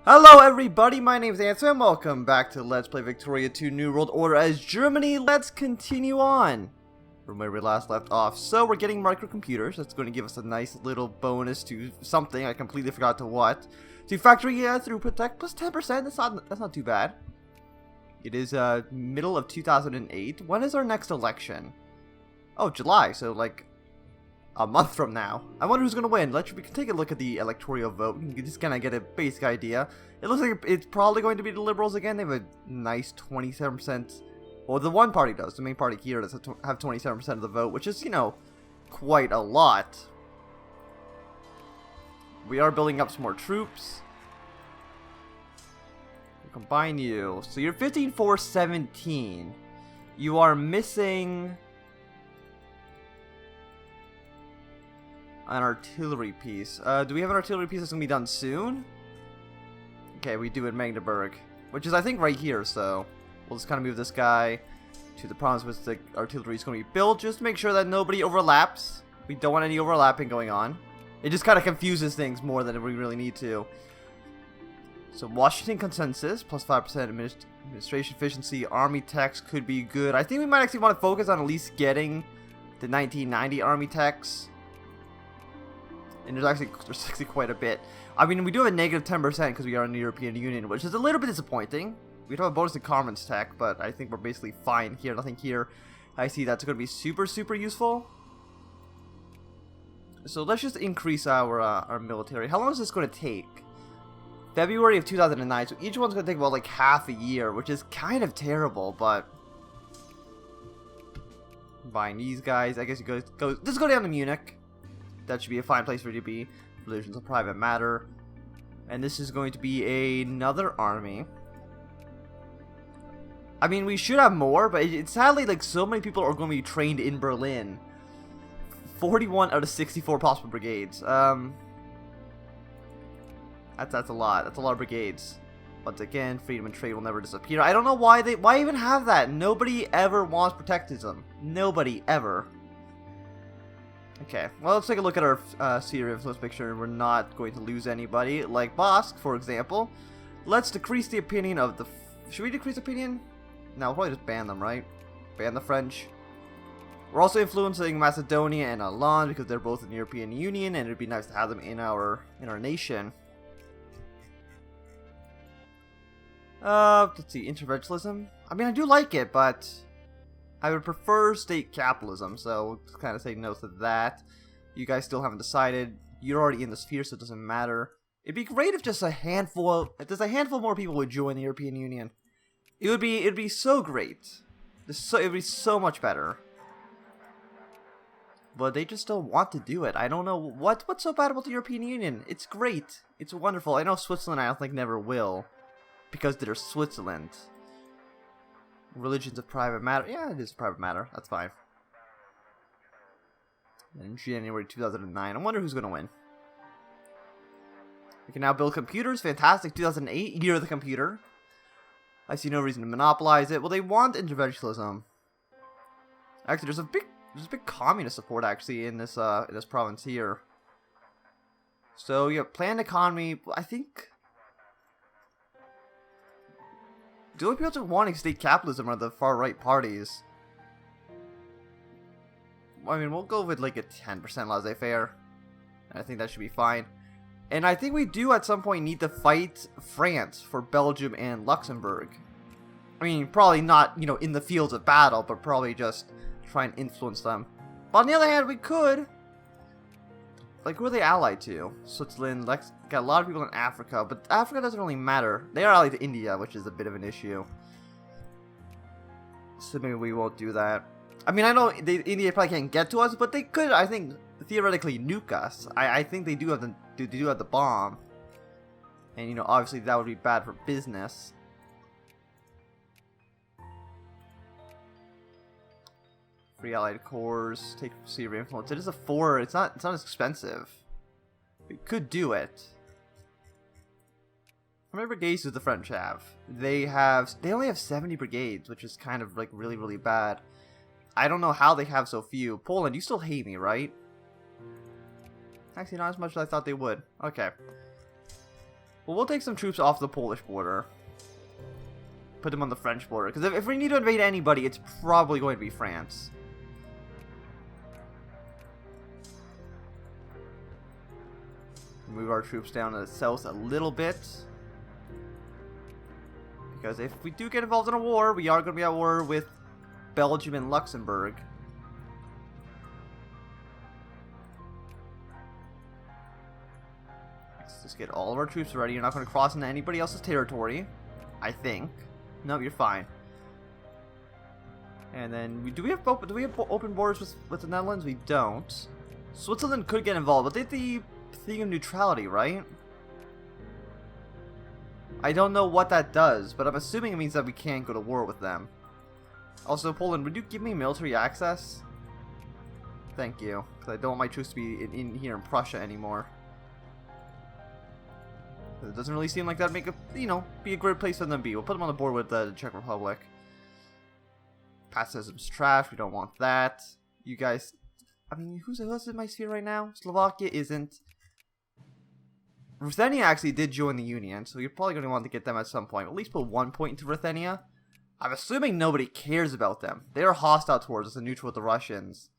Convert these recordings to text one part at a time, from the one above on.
Hello everybody, my name is Ansel and welcome back to Let's Play Victoria 2 New World Order as Germany. Let's continue on from where we last left off. So we're getting microcomputers. That's going to give us a nice little bonus to something. I completely forgot to what. To factory throughput tech plus 10%. That's not too bad. It is middle of 2008. When is our next election? Oh, July. So like a month from now. I wonder who's going to win. We can take a look at the electoral vote. We can just kind of get a basic idea. It looks like it's probably going to be the Liberals again. They have a nice 27%. Well, the one party does. The main party here does have 27% of the vote, which is, you know, quite a lot. We are building up some more troops. We'll combine you. So you're 15,417. You are missing an artillery piece. Do we have an artillery piece that's going to be done soon? Okay, we do in Magdeburg, which is I think right here, so we'll just kind of move this guy to the province which the artillery is going to be built, just to make sure that nobody overlaps. We don't want any overlapping going on. It just kind of confuses things more than we really need to. So Washington consensus, plus 5% administration efficiency, army techs could be good. I think we might actually want to focus on at least getting the 1990 army techs. And there's actually quite a bit. I mean, we do have a negative 10% because we are in the European Union, which is a little bit disappointing. We do have a bonus in Commons Tech, but I think we're basically fine here. Nothing here. I see that's going to be super useful. So let's just increase our military. How long is this going to take? February of 2009. So each one's going to take about like half a year, which is kind of terrible, but buying these guys, I guess you let's go down to Munich. That should be a fine place for you to be. Religions of private matter. And this is going to be another army. I mean, we should have more, but it's sadly like so many people are going to be trained in Berlin. 41 out of 64 possible brigades. That's a lot. That's a lot of brigades. Once again, freedom and trade will never disappear. I don't know why even have that. Nobody ever wants protectionism. Nobody ever. Okay, well, let's take a look at our sphere of influence, make sure we're not going to lose anybody. Like Bosk, for example. Let's decrease the opinion of the... Should we decrease opinion? No, we'll probably just ban them, right? Ban the French. We're also influencing Macedonia and Alan because they're both in the European Union, and it'd be nice to have them in our nation. Let's see, interventionism. I mean, I do like it, but I would prefer state capitalism, so we'll kind of say no to that. You guys still haven't decided. You're already in the sphere, so it doesn't matter. It'd be great if just a handful more people would join the European Union. It'd be so great. It'd be so much better. But they just don't want to do it. I don't know what's so bad about the European Union. It's great. It's wonderful. I know Switzerland I don't think never will, because they're Switzerland. Religions of private matter. Yeah, it is a private matter. That's fine. In January 2009. I wonder who's going to win. We can now build computers. Fantastic. 2008, year of the computer. I see no reason to monopolize it. Well, they want interventionism. Actually, there's a big communist support actually in this province here. So yeah, planned economy. I think the only people wanting state capitalism are the far right parties. I mean, we'll go with like a 10% laissez-faire. I think that should be fine. And I think we do at some point need to fight France for Belgium and Luxembourg. I mean, probably not, you know, in the fields of battle, but probably just try and influence them. But on the other hand, we could. Like, who are they allied to? Switzerland, got a lot of people in Africa, but Africa doesn't really matter. They are allied to India, which is a bit of an issue. So maybe we won't do that. I mean, I know India probably can't get to us, but they could, I think, theoretically nuke us. I think they do have the bomb. And, you know, obviously that would be bad for business. Free allied cores, take sphere of influence. It is a 4. It's not as expensive. We could do it. How many brigades do the French have? They only have 70 brigades, which is kind of like really bad. I don't know how they have so few. Poland, you still hate me, right? Actually, not as much as I thought they would. Okay. Well, we'll take some troops off the Polish border. Put them on the French border. Because if we need to invade anybody, it's probably going to be France. Move our troops down to the south a little bit. Because if we do get involved in a war, we are going to be at war with Belgium and Luxembourg. Let's just get all of our troops ready. You're not going to cross into anybody else's territory, I think. No, you're fine. And then, do we have open borders with the Netherlands? We don't. Switzerland could get involved, but they have the thing of neutrality, right? I don't know what that does, but I'm assuming it means that we can't go to war with them. Also, Poland, would you give me military access? Thank you, because I don't want my troops to be in here in Prussia anymore. It doesn't really seem like that'd make a, be a great place for them to be. We'll put them on the board with the Czech Republic. Pacifism's trash. We don't want that. You guys, I mean, who's in my sphere right now? Slovakia isn't. Ruthenia actually did join the Union, so you're probably going to want to get them at some point. At least put 1 point into Ruthenia. I'm assuming nobody cares about them. They are hostile towards us and neutral with the Russians.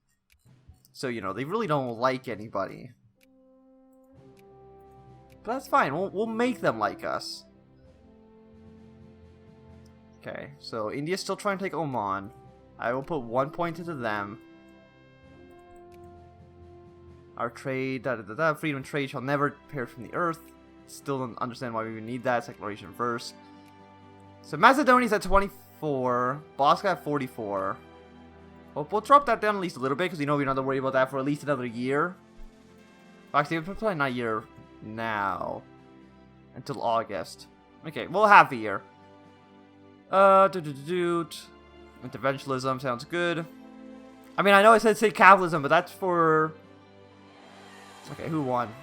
So, they really don't like anybody. But that's fine. We'll make them like us. Okay, so India's still trying to take Oman. I will put 1 point into them. Our trade, freedom of trade shall never perish from the earth. Still don't understand why we would need that. Declaration first. So Macedonia's at 24. Bosnia at 44. We'll drop that down at least a little bit because we don't have to worry about that for at least another year. Actually, we're probably not a year now. Until August. Okay, well, half a year. Interventionism sounds good. I mean, I know I said state capitalism, but that's for... Okay, who won?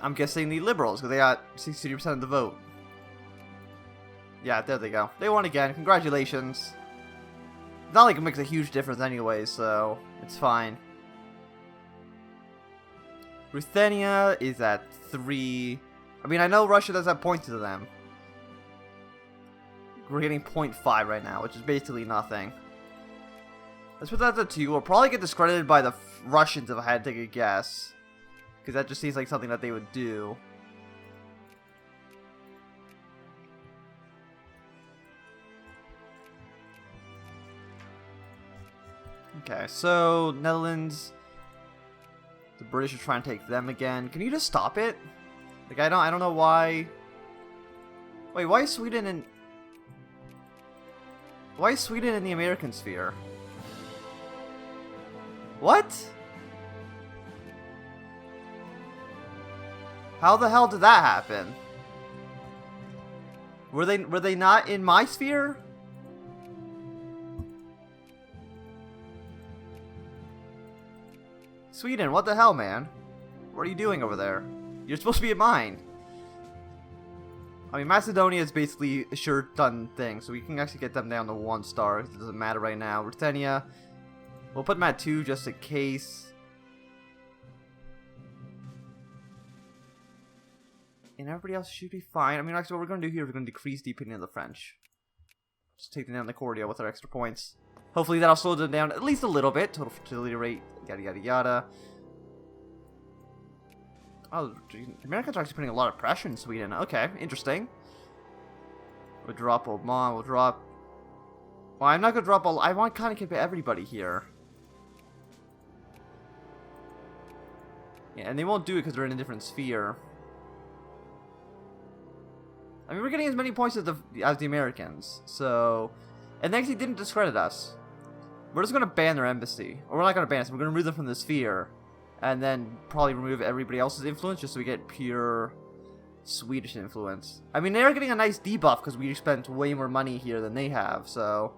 I'm guessing the Liberals, because they got 60% of the vote. Yeah, there they go. They won again. Congratulations. It's not like it makes a huge difference anyway, so it's fine. Ruthenia is at 3. I mean, I know Russia does have points to them. We're getting 0.5 right now, which is basically nothing. Let's put that at 2. We'll probably get discredited by the Russians if I had to take a guess. Because that just seems like something that they would do. Okay, so Netherlands. The British are trying to take them again. Can you just stop it? Like, I don't know why. Wait, why is Sweden in... Why is Sweden in the American sphere? What? How the hell did that happen? Were they not in my sphere? Sweden, what the hell, man? What are you doing over there? You're supposed to be in mine. I mean, Macedonia is basically a sure done thing, so we can actually get them down to 1 star. It doesn't matter right now. Ruthenia, we'll put them at 2 just in case. And everybody else should be fine. I mean, actually, what we're going to do here is we're going to decrease the opinion of the French. Just take them down the Cordia with our extra points. Hopefully that'll slow them down at least a little bit. Total fertility rate, yada yada yada. Oh, geez. The Americans are actually putting a lot of pressure in Sweden. Okay, interesting. We'll drop Oman, we'll drop... Well, I'm not going to drop all... I want to kind of keep everybody here. Yeah, and they won't do it because they're in a different sphere. I mean, we're getting as many points as the Americans, so... And they actually didn't discredit us. We're just going to ban their embassy. Or we're not going to ban us, we're going to remove them from the sphere. And then probably remove everybody else's influence just so we get pure Swedish influence. I mean, they're getting a nice debuff because we spent way more money here than they have, so...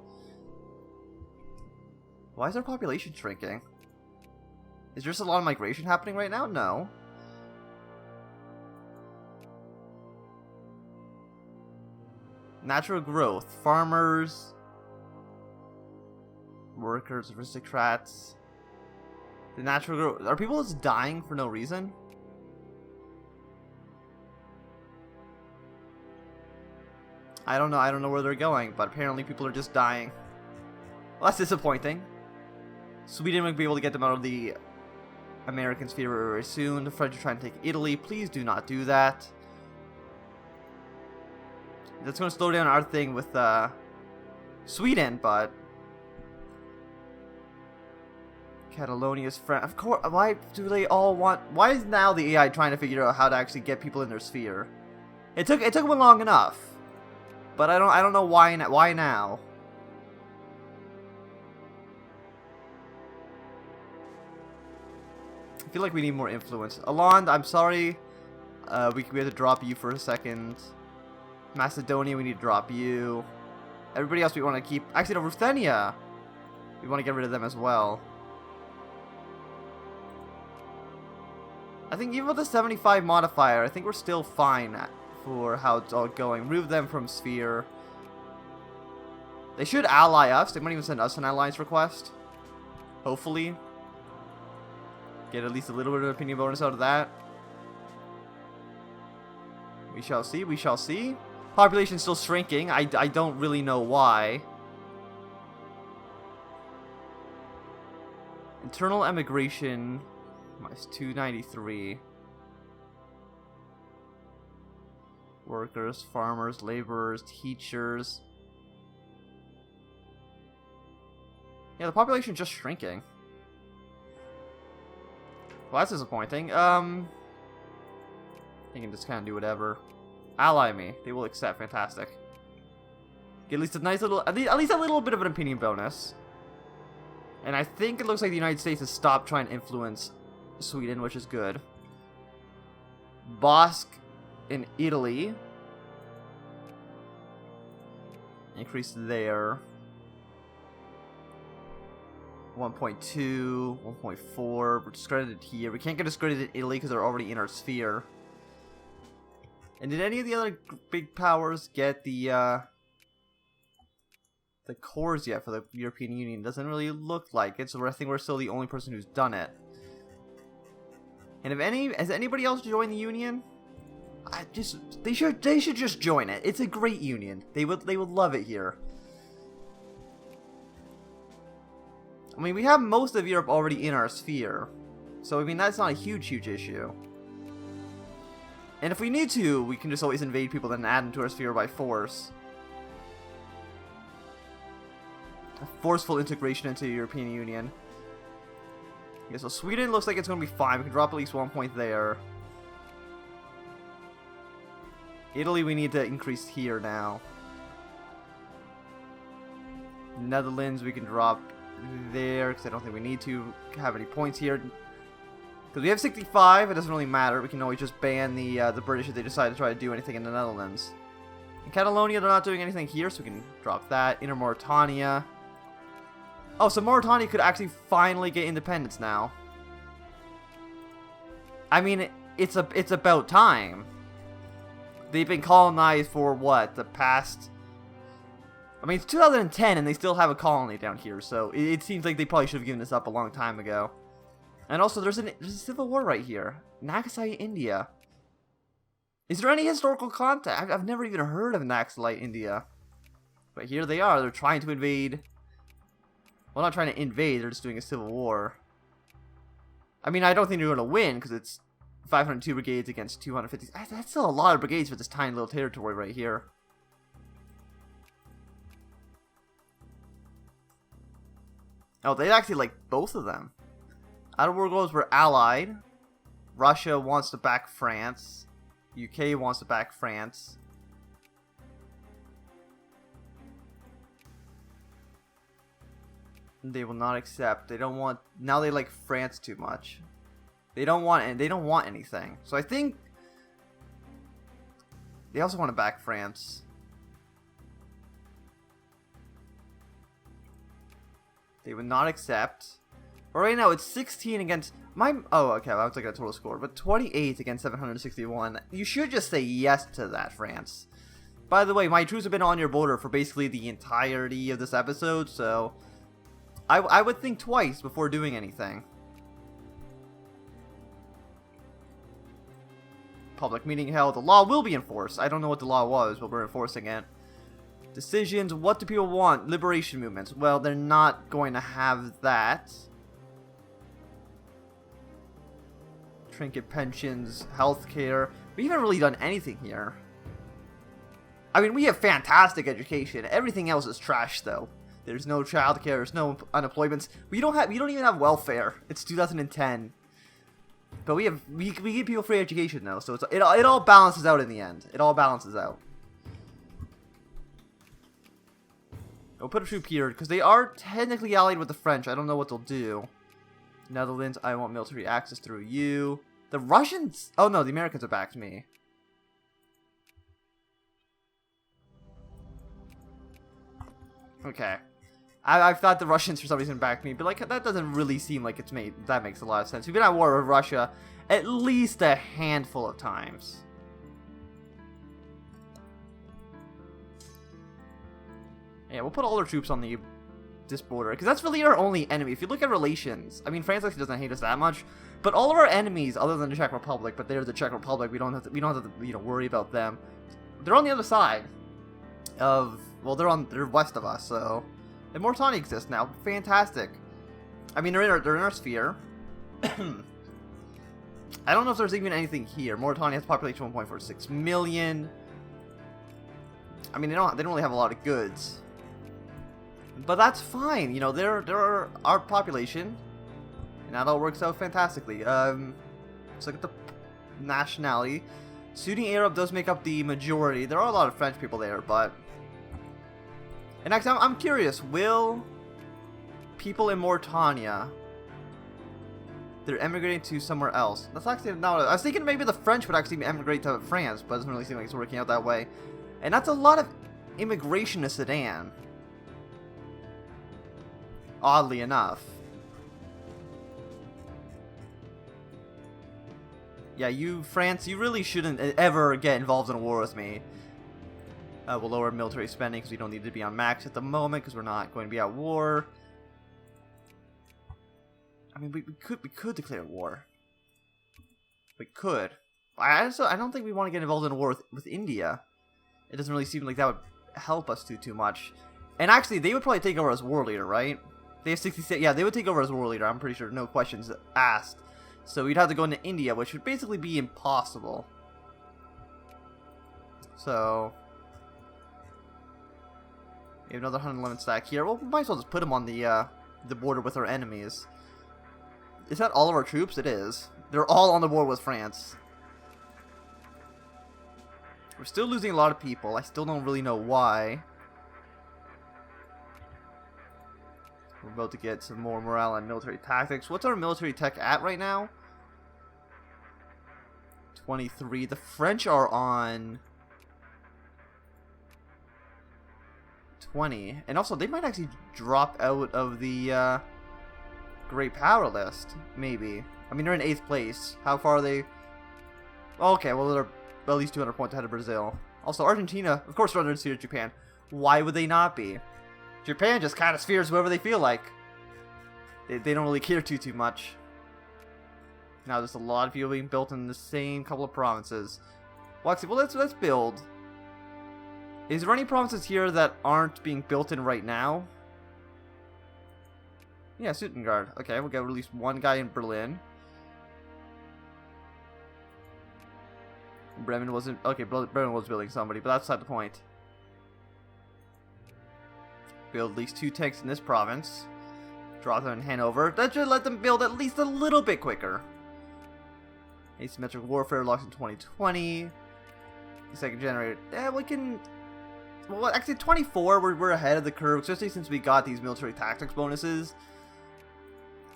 Why is their population shrinking? Is there just a lot of migration happening right now? No. Natural growth. Farmers. Workers, aristocrats. The natural growth. Are people just dying for no reason? I don't know where they're going, but apparently people are just dying. Well, that's disappointing. Sweden will be able to get them out of the American sphere very, very soon. The French are trying to take Italy. Please do not do that. That's going to slow down our thing with Sweden, but Catalonia's friend. Of course, why do they all want? Why is now the AI trying to figure out how to actually get people in their sphere? It took them long enough, but I don't know why now. I feel like we need more influence. Alond, I'm sorry. We have to drop you for a second. Macedonia, we need to drop you. Everybody else we want to keep. Actually, no, Ruthenia. We want to get rid of them as well. I think even with the 75 modifier, I think we're still fine for how it's all going. Remove them from Sphere. They should ally us. They might even send us an alliance request. Hopefully. Get at least a little bit of opinion bonus out of that. We shall see. We shall see. Population still shrinking. I don't really know why. Internal emigration minus 293. Workers, farmers, laborers, teachers. Yeah, the population is just shrinking. Well, that's disappointing. You can just kind of do whatever. Ally me. They will accept. Fantastic. Get at least a nice little, at least a little bit of an opinion bonus. And I think it looks like the United States has stopped trying to influence Sweden, which is good. Basque in Italy. Increase there. 1.2, 1.4. We're discredited here. We can't get discredited in Italy because they're already in our sphere. And did any of the other big powers get the cores yet for the European Union? Doesn't really look like it, so I think we're still the only person who's done it. And has anybody else joined the Union? They should just join it. It's a great union. They would love it here. I mean, we have most of Europe already in our sphere, so I mean that's not a huge issue. And if we need to, we can just always invade people and add them to our sphere by force. A forceful integration into the European Union. Okay, so Sweden looks like it's going to be fine. We can drop at least 1 point there. Italy, we need to increase here now. Netherlands, we can drop there, because I don't think we need to have any points here. Because we have 65, it doesn't really matter. We can always just ban the British if they decide to try to do anything in the Netherlands. In Catalonia, they're not doing anything here, so we can drop that. Inner Mauritania. Oh, so Mauritania could actually finally get independence now. I mean, it's about time. They've been colonized for what? The past... I mean, it's 2010 and they still have a colony down here, so it seems like they probably should have given this up a long time ago. And also, there's a civil war right here. Nagasaki, India. Is there any historical context? I've never even heard of Naxalite, India. But here they are. They're trying to invade. Well, not trying to invade. They're just doing a civil war. I mean, I don't think they're going to win, because it's 502 brigades against 250. That's still a lot of brigades for this tiny little territory right here. Oh, they actually like both of them. Outer World Goals were allied. Russia wants to back France. UK wants to back France. They will not accept. They don't want. Now they like France too much. They don't want anything. So I think they also want to back France. They would not accept. But right now it's 16 against my. Oh, okay. I was looking at total score, but 28 against 761. You should just say yes to that, France. By the way, my troops have been on your border for basically the entirety of this episode, so I would think twice before doing anything. Public meeting held. The law will be enforced. I don't know what the law was, but we're enforcing it. Decisions. What do people want? Liberation movements. Well, they're not going to have that. Trinket pensions, healthcare. We haven't really done anything here. I mean, we have fantastic education. Everything else is trash, though. There's no childcare. There's no unemployment. We don't even have welfare. It's 2010. But we give people free education though, so it all balances out in the end. It all balances out. We'll put a troop here because they are technically allied with the French. I don't know what they'll do. Netherlands, I want military access through you. The Russians. Oh no, the Americans have backed me. Okay. I thought the Russians for some reason backed me, but like that doesn't really seem like that makes a lot of sense. We've been at war with Russia at least a handful of times. Yeah, we'll put all our troops on this border because that's really our only enemy. If you look at relations, I mean, France actually doesn't hate us that much, but all of our enemies, other than the Czech Republic, but they're the Czech Republic, we don't have to worry about them. They're on the other side of, well, they're west of us, so. And Mauritania exists now. Fantastic. I mean, they're in our sphere. I don't know if there's even anything here. Mauritania has a population of 1.46 million. I mean, they don't really have a lot of goods. But that's fine. You know, they're our population. And that all works out fantastically. Let's look at the nationality. Sunni Arab does make up the majority. There are a lot of French people there, but... And actually, I'm curious, will people in Mauritania, they're emigrating to somewhere else? That's actually not, I was thinking maybe the French would actually emigrate to France, but it doesn't really seem like it's working out that way. And that's a lot of immigration to Sudan. Oddly enough. Yeah, France, you really shouldn't ever get involved in a war with me. We'll lower military spending because we don't need to be on max at the moment because we're not going to be at war. I mean, we could declare war. We could. I don't think we want to get involved in a war with India. It doesn't really seem like that would help us too much. And actually, they would probably take over as war leader, right? They have 66. Yeah, they would take over as war leader. I'm pretty sure, no questions asked. So we'd have to go into India, which would basically be impossible. So. We have another 111 stack here. Well, we might as well just put them on the border with our enemies. Is that all of our troops? It is. They're all on the border with France. We're still losing a lot of people. I still don't really know why. We're about to get some more morale and military tactics. What's our military tech at right now? 23. The French are on 20. And also, they might actually drop out of the Great Power list. Maybe. I mean, they're in 8th place. How far are they? Okay, well, they're at least 200 points ahead of Brazil. Also, Argentina, of course, they're under the Japan. Why would they not be? Japan just kind of spheres whoever they feel like. They don't really care too much. Now, there's a lot of people being built in the same couple of provinces. Well, actually, well, let's build. Is there any provinces here that aren't being built in right now? Yeah, Stuttgart. Okay, we'll get at least one guy in Berlin. Bremen wasn't... Okay, Bremen was building somebody, but that's not the point. Build at least 2 tanks in this province. Drop them in Hanover. That should let them build at least a little bit quicker. Asymmetric warfare locked in 2020. Second generator. Yeah, we can... Well, actually, 24, we're ahead of the curve, especially since we got these military tactics bonuses.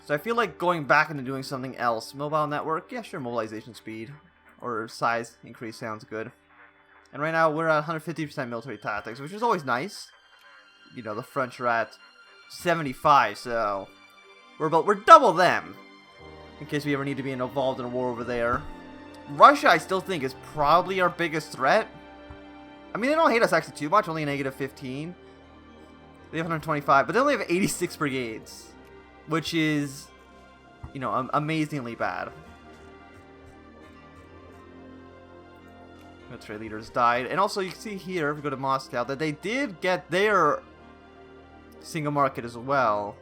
So I feel like going back into doing something else. Mobile network? Yeah, sure, mobilization speed. Or size increase sounds good. And right now, we're at 150% military tactics, which is always nice. You know, the French are at 75, so... We're double them. In case we ever need to be involved in a war over there. Russia, I still think, is probably our biggest threat. I mean, they don't hate us actually too much, only a negative 15. They have 125, but they only have 86 brigades. Which is, you know, amazingly bad. military leaders died. And also, you can see here, if we go to Moscow, that they did get their single market as well.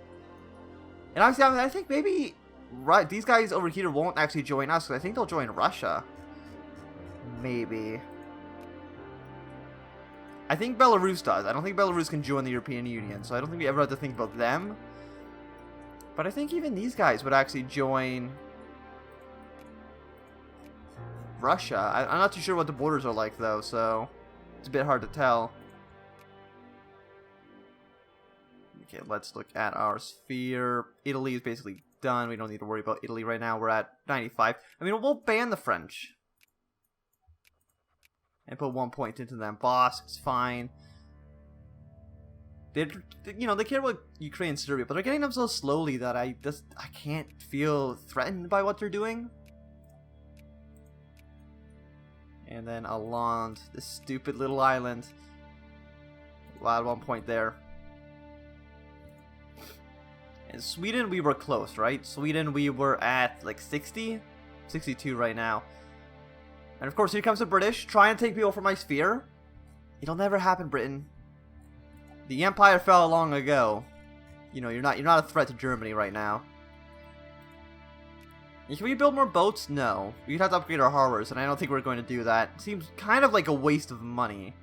And obviously, I think maybe these guys over here won't actually join us, because I think they'll join Russia. Maybe. I think Belarus does. I don't think Belarus can join the European Union, so I don't think we ever have to think about them. But I think even these guys would actually join Russia. I'm not too sure what the borders are like, though, so it's a bit hard to tell. Okay, let's look at our sphere. Italy is basically done. We don't need to worry about Italy right now. We're at 95. I mean, we'll ban the French. And put 1 point into them. Bosk, it's fine. They care about Ukraine and Serbia, but they're getting them so slowly that I can't feel threatened by what they're doing. And then Alland, this stupid little island. Wow, 1 point there. In Sweden, we were close, right? Sweden, we were at like 60? 62 right now. And of course, here comes the British, trying to take people from my sphere. It'll never happen, Britain. The Empire fell long ago. You know, you're not a threat to Germany right now. Can we build more boats? No. We'd have to upgrade our harbors, and I don't think we're going to do that. It seems kind of like a waste of money.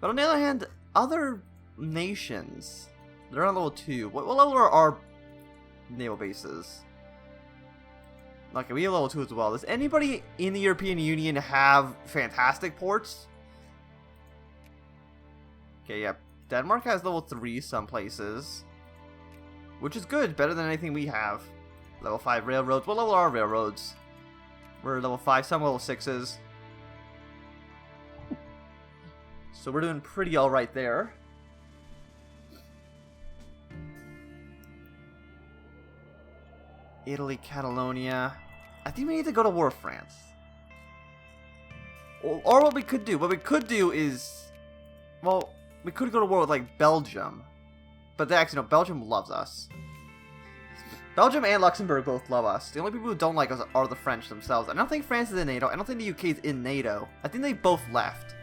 But on the other hand, other nations, they're on level 2. What level are our naval bases? Okay, we have level 2 as well. Does anybody in the European Union have fantastic ports? Okay, yeah. Denmark has level 3 some places. Which is good. Better than anything we have. Level 5 railroads. What level are our railroads? We're level 5, some level 6s. So we're doing pretty alright there. Italy, Catalonia. I think we need to go to war with France. Or what we could do is, well, we could go to war with like Belgium. But they actually, no, Belgium loves us. Belgium and Luxembourg both love us. The only people who don't like us are the French themselves. I don't think France is in NATO. I don't think the UK is in NATO. I think they both left.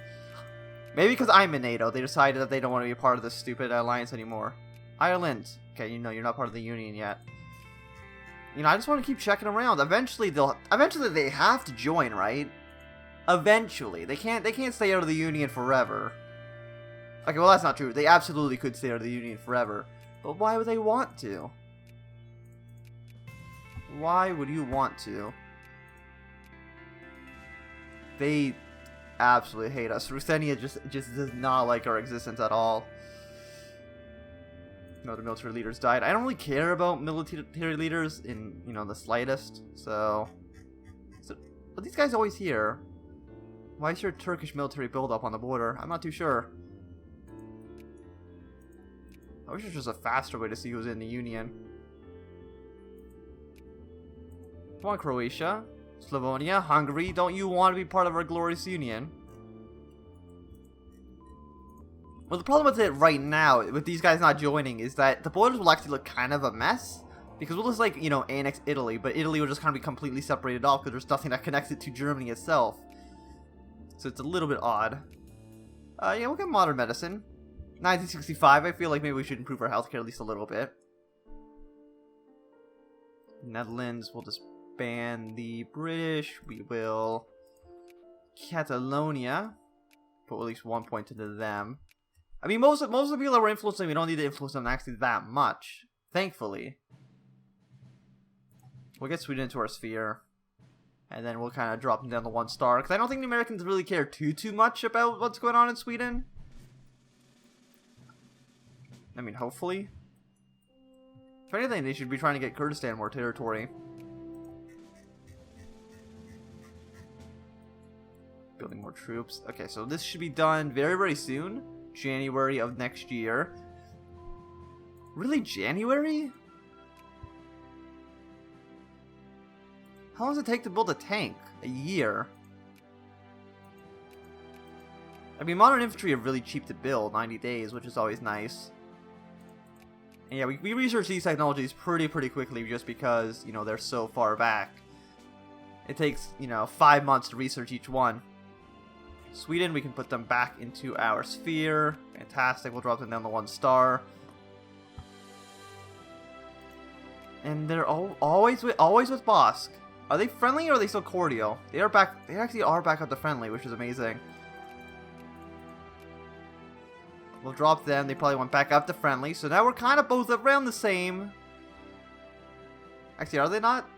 Maybe because I'm in NATO, they decided that they don't want to be a part of this stupid alliance anymore. Ireland. Okay, you know, you're not part of the Union yet. You know, I just want to keep checking around. Eventually they have to join, right? Eventually. They can't stay out of the Union forever. Okay, well that's not true. They absolutely could stay out of the Union forever. But why would they want to? Why would you want to? They absolutely hate us. Ruthenia just does not like our existence at all. No, the military leaders died. I don't really care about military leaders in, you know, the slightest. So but these guys always here. Why is there Turkish military buildup on the border? I'm not too sure. I wish there was just a faster way to see who's in the Union. Come on, Croatia, Slavonia, Hungary. Don't you want to be part of our glorious Union? Well, the problem with it right now, with these guys not joining, is that the borders will actually look kind of a mess. Because we'll just, like, you know, annex Italy, but Italy will just kind of be completely separated off because there's nothing that connects it to Germany itself. So it's a little bit odd. Yeah, we'll get modern medicine. 1965, I feel like maybe we should improve our healthcare at least a little bit. Netherlands, we'll just ban the British. We will Catalonia. Put at least 1 point into them. I mean, most of the people that we're influencing, we don't need to influence them actually that much. Thankfully. We'll get Sweden into our sphere. And then we'll kind of drop them down to 1 star. Because I don't think the Americans really care too much about what's going on in Sweden. I mean, hopefully. If anything, they should be trying to get Kurdistan more territory. Building more troops. Okay, so this should be done very, very soon. January of next year. Really, January? How long does it take to build a tank? A year. I mean, modern infantry are really cheap to build, 90 days, which is always nice. And yeah, we research these technologies pretty quickly just because, you know, they're so far back. It takes, you know, 5 months to research each one. Sweden, we can put them back into our sphere. Fantastic. We'll drop them down to 1 star. And they're always with Bosk. Are they friendly or are they still cordial? They are back. They actually are back up to friendly, which is amazing. We'll drop them. They probably went back up to friendly. So now we're kind of both around the same. Actually, are they not?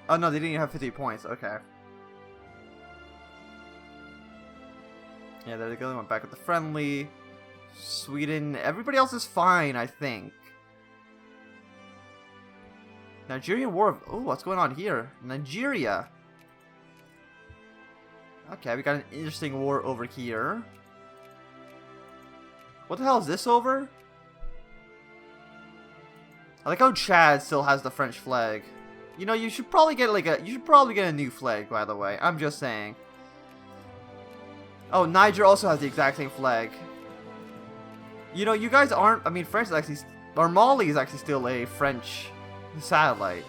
Oh no, they didn't even have 50 points. Okay. Yeah, there they go. They went back up to friendly. Sweden. Everybody else is fine, I think. Nigerian War of... Oh, what's going on here? Nigeria. Okay, we got an interesting war over here. What the hell is this over? I like how Chad still has the French flag. You know, you should probably get like a... You should probably get a new flag, by the way. I'm just saying. Oh, Niger also has the exact same flag. You know, you guys aren't... I mean, France is actually... Or Mali is actually still a French... satellite.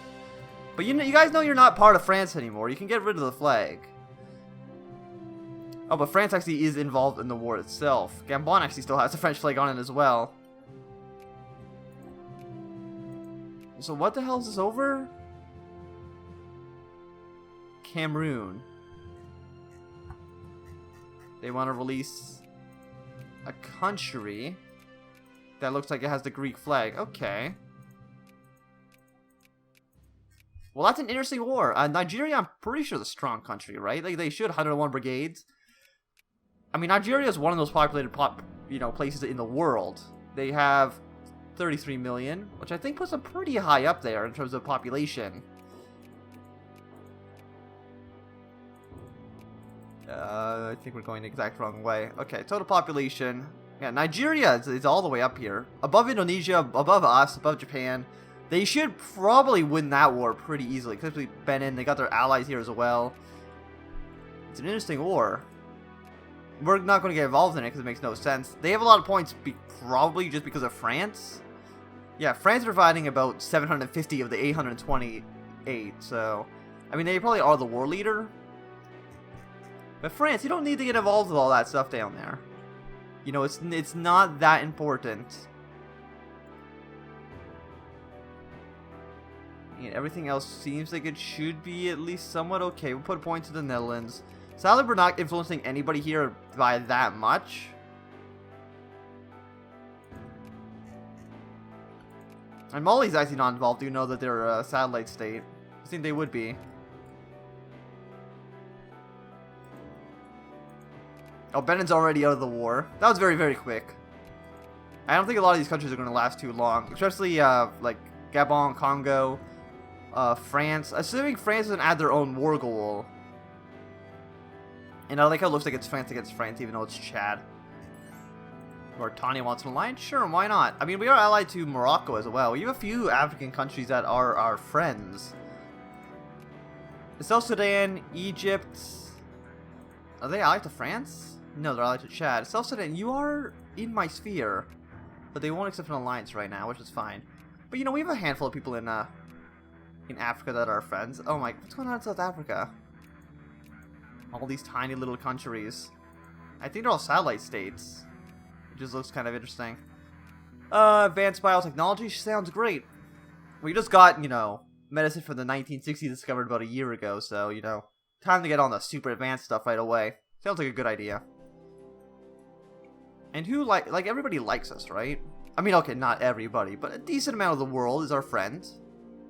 But you guys know you're not part of France anymore. You can get rid of the flag. Oh, but France actually is involved in the war itself. Gabon actually still has the French flag on it as well. So what the hell is this over? Cameroon. They want to release a country that looks like it has the Greek flag. Okay. Well, that's an interesting war. Nigeria, I'm pretty sure, is a strong country, right? Like, they should 101 brigades. I mean, Nigeria is one of those populated places in the world. They have 33 million, which I think puts them pretty high up there in terms of population. I think we're going the exact wrong way. Okay, total population. Yeah, Nigeria is all the way up here. Above Indonesia, above us, above Japan. They should probably win that war pretty easily, especially Benin. They got their allies here as well. It's an interesting war. We're not going to get involved in it because it makes no sense. They have a lot of points probably just because of France. Yeah, France are providing about 750 of the 828, so... I mean, they probably are the war leader. But France, you don't need to get involved with all that stuff down there. You know, it's not that important. And everything else seems like it should be at least somewhat okay. We'll put a point to the Netherlands. Sadly, we're not influencing anybody here by that much. And Mali's actually not involved. You know that they're a satellite state. I think they would be. Oh, Benin's already out of the war. That was very, very quick. I don't think a lot of these countries are going to last too long. Especially, like, Gabon, Congo... France. Assuming France doesn't add their own war goal. And I like how it looks like it's France against France, even though it's Chad. Mauritania wants an alliance? Sure, why not? I mean, we are allied to Morocco as well. We have a few African countries that are our friends. South Sudan, Egypt... Are they allied to France? No, they're allied to Chad. South Sudan, you are in my sphere. But they won't accept an alliance right now, which is fine. But, you know, we have a handful of people in Africa that are our friends. Oh my, what's going on in South Africa? All these tiny little countries. I think they're all satellite states. It just looks kind of interesting. Advanced biotechnology sounds great. We just got, you know, medicine from the 1960s discovered about a year ago, so, you know, time to get on the super advanced stuff right away. Sounds like a good idea. And who, like everybody likes us, right? I mean, okay, not everybody, but a decent amount of the world is our friends.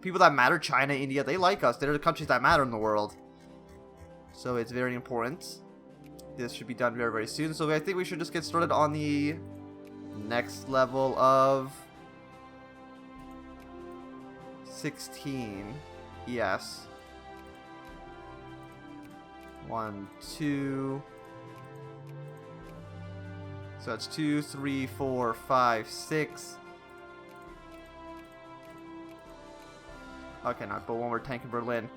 People that matter, China, India, they like us. They're the countries that matter in the world. So it's very important. This should be done very, very soon. So I think we should just get started on the next level of 16. Yes. 1, 2. So that's 2, 3, 4, 5, 6. Okay, not but one more tank in Berlin.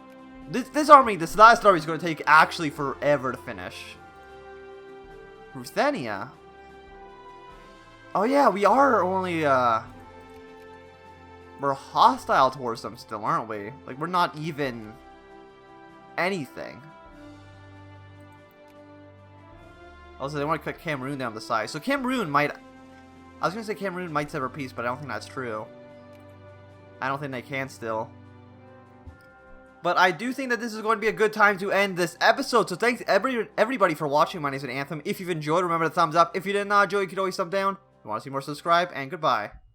This army, this last army is going to take actually forever to finish. Ruthenia? Oh yeah, we are only, we're hostile towards them still, aren't we? Like, we're not even anything. Also, they want to cut Cameroon down the side. So Cameroon might... I was going to say Cameroon might sever peace, but I don't think that's true. I don't think they can still. But I do think that this is going to be a good time to end this episode. So thanks everybody for watching. My name is Anthem. If you've enjoyed, remember to thumbs up. If you did not enjoy, you can always thumb down. If you want to see more, subscribe. And goodbye.